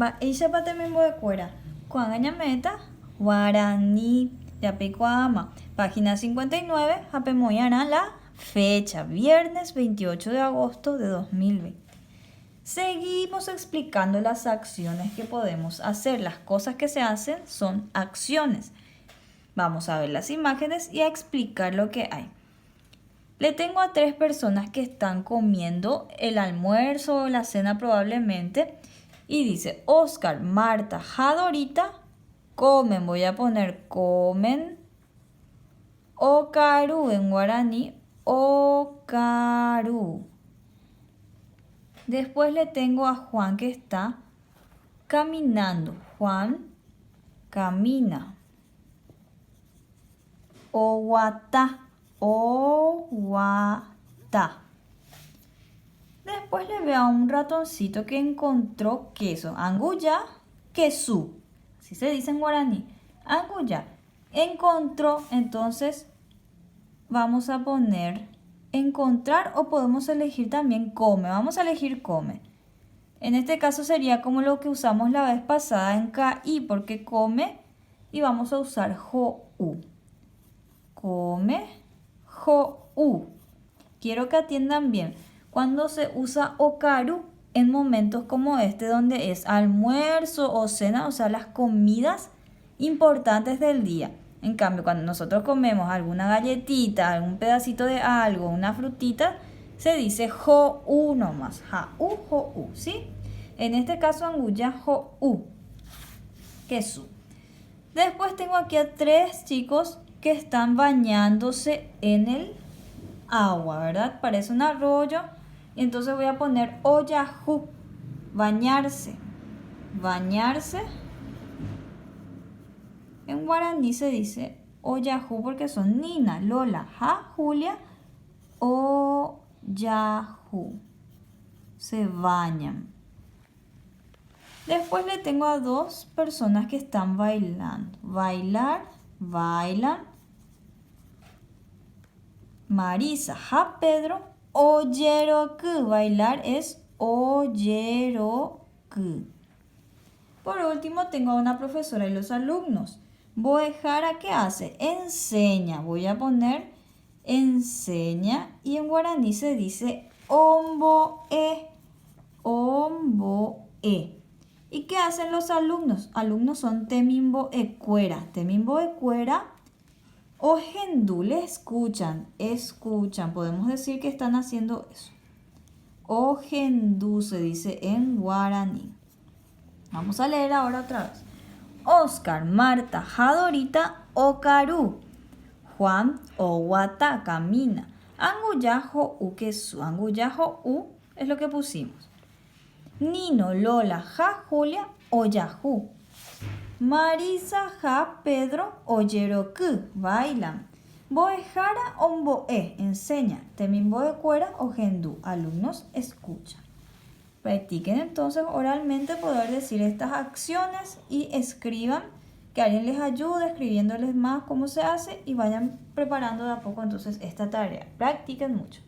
Va, ella pa también voy fuera. Cuando meta, guaraní, ya ama. Página 59, apemoyana la fecha, viernes 28 de agosto de 2020. Seguimos explicando las acciones que podemos hacer. Las cosas que se hacen son acciones. Vamos a ver las imágenes y a explicar lo que hay. Le tengo a 3 personas que están comiendo el almuerzo o la cena probablemente. Y dice, Oscar, Marta, Jadorita, comen. Voy a poner comen. Okaru en guaraní, Okaru. Después le tengo a Juan que está caminando. Juan camina. Owata. Owata. Después le veo a un ratoncito que encontró queso. Anguya, quesu. Así se dice en guaraní. Anguya. Encontró, entonces vamos a poner encontrar o podemos elegir también come. Vamos a elegir come. En este caso sería como lo que usamos la vez pasada en KI porque come y vamos a usar jo-u. Come, jo-u. Quiero que atiendan bien. Cuando se usa okaru en momentos como este donde es almuerzo o cena, o sea, las comidas importantes del día. En cambio, cuando nosotros comemos alguna galletita, algún pedacito de algo, una frutita, se dice jo-u nomás. Ja-u, jo-u, ¿sí? En este caso, anguya, jo-u. Queso. Después tengo aquí a 3 chicos que están bañándose en el agua, ¿verdad? Parece un arroyo. Y entonces voy a poner oyahu, bañarse. Bañarse. En guaraní se dice oyahu porque son Nina, Lola, Ja, Julia, oyahu. Se bañan. Después le tengo a 2 personas que están bailando. Bailar, bailan. Marisa, Ja, Pedro, oyeroku. Bailar es oyeroku. Por último tengo a una profesora y los alumnos. Boejara, ¿qué hace? Enseña. Voy a poner enseña y en guaraní se dice omboe. Omboe. ¿Y qué hacen los alumnos? Alumnos son temimboecuera. Temimboecuera o gendú, le escuchan. Escuchan. Podemos decir que están haciendo eso. O gendú se dice en guaraní. Vamos a leer ahora otra vez. Oscar, Marta, Jadorita, Okaru. Juan, Owata, camina. Anguyajo, u, quesu. Anguyajo, u es lo que pusimos. Nino, Lola, Ja, Julia, Oyahu. Marisa, Ja, Pedro, Oyeroku. Bailan. Boejara, omboe. Enseña. Temimboecuera o gendú. Alumnos escuchan. Practiquen entonces oralmente poder decir estas acciones y escriban, que alguien les ayude escribiéndoles más cómo se hace y vayan preparando de a poco entonces esta tarea. Practiquen mucho.